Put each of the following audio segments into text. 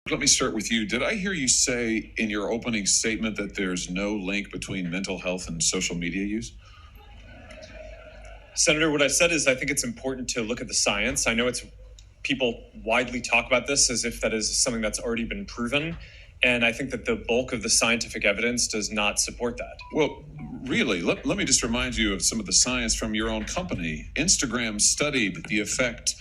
Let me start with you. Did I hear you say in your opening statement that there's no link between mental health and social media use? Senator, what I said is I think it's important to look at the science. I know people widely talk about this as if that is something that's already been proven. And I think that the bulk of the scientific evidence does not support that. Well, really, let me just remind you of some of the science from your own company. Instagram studied the effect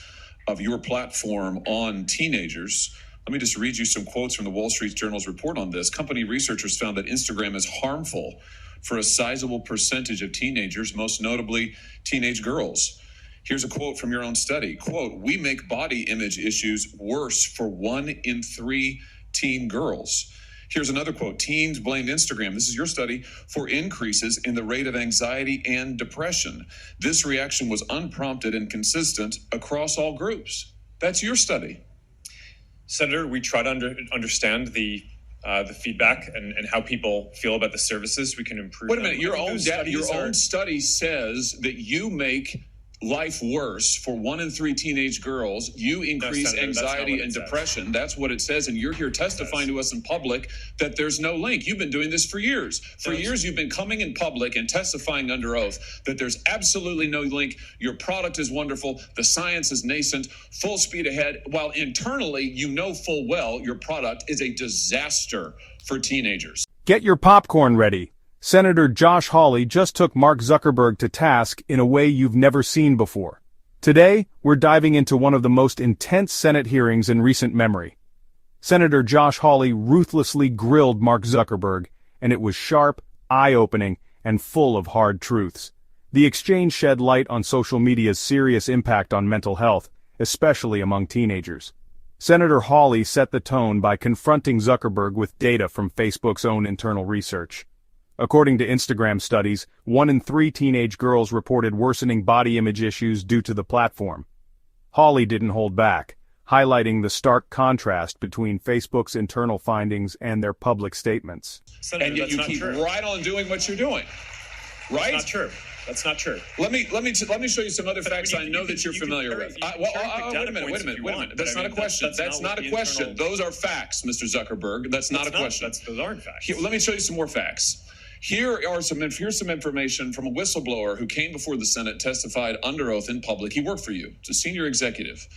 of your platform on teenagers. Let me just read you some quotes from the Wall Street Journal's report on this. Company researchers found that Instagram is harmful for a sizable percentage of teenagers, most notably teenage girls. Here's a quote from your own study. Quote, "We make body image issues worse for 1 in 3 teen girls." Here's another quote. "Teens blamed Instagram," this is your study, "for increases in the rate of anxiety and depression. This reaction was unprompted and consistent across all groups." That's your study. Senator, we try to understand the feedback and how people feel about the services. We can improve. Wait a minute. Your own study says that you make life worse for 1 in 3 teenage girls. You increase anxiety and depression. That's what it says. And you're here testifying to us in public that there's no link. You've been doing this for years. For years, you've been coming in public and testifying under oath that there's absolutely no link. Your product is wonderful. The science is nascent, full speed ahead, while internally, you know full well your product is a disaster for teenagers. Get your popcorn ready. Senator Josh Hawley just took Mark Zuckerberg to task in a way you've never seen before. Today, we're diving into one of the most intense Senate hearings in recent memory. Senator Josh Hawley ruthlessly grilled Mark Zuckerberg, and it was sharp, eye-opening, and full of hard truths. The exchange shed light on social media's serious impact on mental health, especially among teenagers. Senator Hawley set the tone by confronting Zuckerberg with data from Facebook's own internal research. According to Instagram studies, 1 in 3 teenage girls reported worsening body image issues due to the platform. Hawley didn't hold back, highlighting the stark contrast between Facebook's internal findings and their public statements. Senator, and yet you keep right on doing what you're doing, right? That's not true. That's not true. Let me show you some other facts I know that you're familiar with. Wait a minute. That's not a question. That's not a question. Those are facts, Mr. Zuckerberg. That's not a question. Those aren't facts. Let me show you some more facts. Here's some information from a whistleblower who came before the Senate, testified under oath in public. He worked for you. It's a senior executive.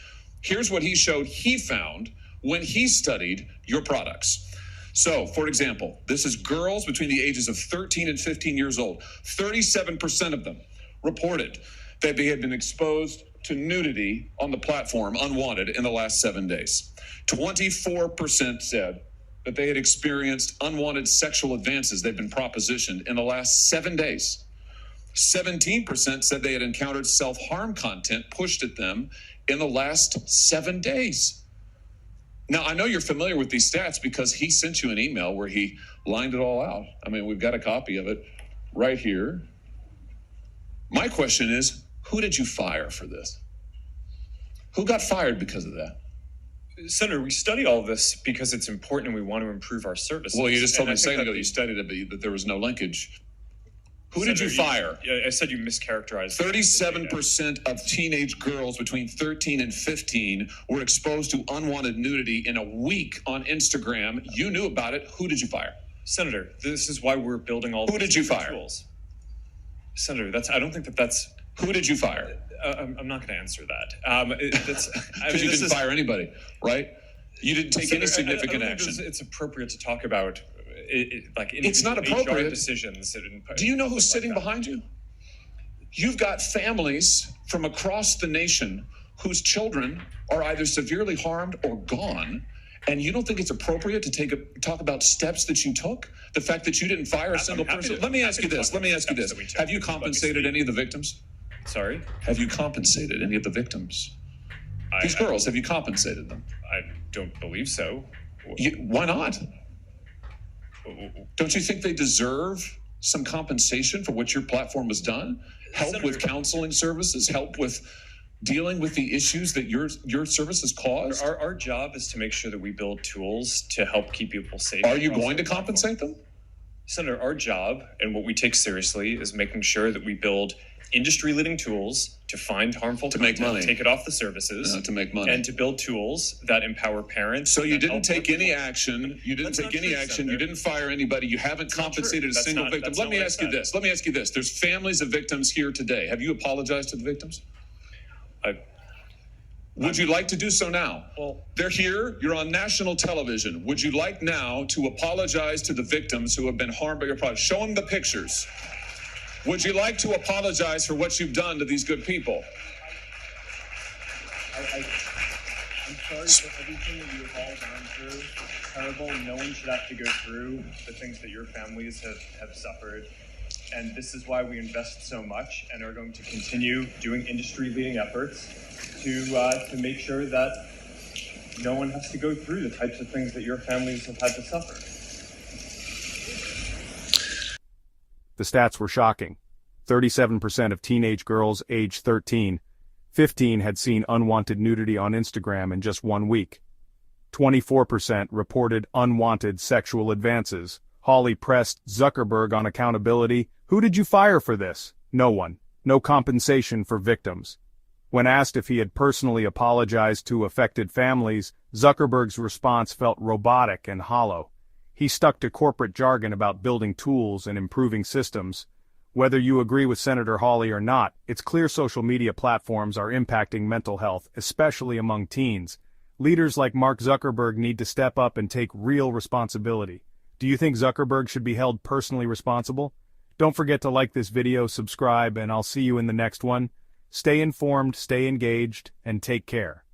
Here's what he showed he found when he studied your products. So, for example, this is girls between the ages of 13 and 15 years old. 37% of them reported that they had been exposed to nudity on the platform unwanted in the last 7 days. 24% said that they had experienced unwanted sexual advances they've been propositioned in the last 7 days. 17% said they had encountered self-harm content pushed at them in the last 7 days. Now, I know you're familiar with these stats because he sent you an email where he lined it all out. I mean, we've got a copy of it right here. My question is, who did you fire for this? Who got fired because of that? Senator, we study all of this because it's important and we want to improve our services. Well, you just told me a second ago you studied it, but that there was no linkage. Who did you fire? I said you mischaracterized. 37% of teenage girls between 13 and 15 were exposed to unwanted nudity in a week on Instagram. You knew about it. Who did you fire? Senator, this is why we're building all Who did you fire? Tools. Senator, I don't think that's... Who did you fire? I'm not going to answer that. Because you didn't fire anybody, right? You didn't take any significant action. It's appropriate to talk about it's not appropriate. HR decisions. Do you know who's sitting behind you? You've got families from across the nation whose children are either severely harmed or gone, and you don't think it's appropriate to talk about steps that you took? The fact that you didn't fire a single person? Let me ask you this. Have you compensated any of the victims? Sorry? Have you compensated any of the victims? These girls, have you compensated them? I don't believe so. Why not? Don't you think they deserve some compensation for what your platform has done? Help Senator, with counseling services, help with dealing with the issues that your services cause? Our job is to make sure that we build tools to help keep people safe. Are you going to compensate them? Senator, our job and what we take seriously is making sure that we build industry-leading tools to find harmful To make content, money. take it off the services, to make money. and to build tools that empower parents. So you that didn't help take any workforce. action. You didn't That's take not any true, action. Senator. You didn't fire anybody. You haven't not true. compensated a That's single not- victim. that's Let not me what I ask you said. this. Let me ask you this. There's families of victims here today. Have you apologized to the victims? Would you like to do so now? Well, They're here. You're on national television. Would you like now to apologize to the victims who have been harmed by your product? Show them the pictures. Would you like to apologize for what you've done to these good people? I'm sorry for everything that you have all gone through. It's terrible. No one should have to go through the things that your families have suffered. And this is why we invest so much and are going to continue doing industry-leading efforts to make sure that no one has to go through the types of things that your families have had to suffer. The stats were shocking. 37% of teenage girls aged 15 had seen unwanted nudity on Instagram in just 1 week. 24% reported unwanted sexual advances. Hawley pressed Zuckerberg on accountability. Who did you fire for this? No one. No compensation for victims. When asked if he had personally apologized to affected families, Zuckerberg's response felt robotic and hollow. He stuck to corporate jargon about building tools and improving systems. Whether you agree with Senator Hawley or not, it's clear social media platforms are impacting mental health, especially among teens. Leaders like Mark Zuckerberg need to step up and take real responsibility. Do you think Zuckerberg should be held personally responsible? Don't forget to like this video, subscribe, and I'll see you in the next one. Stay informed, stay engaged, and take care.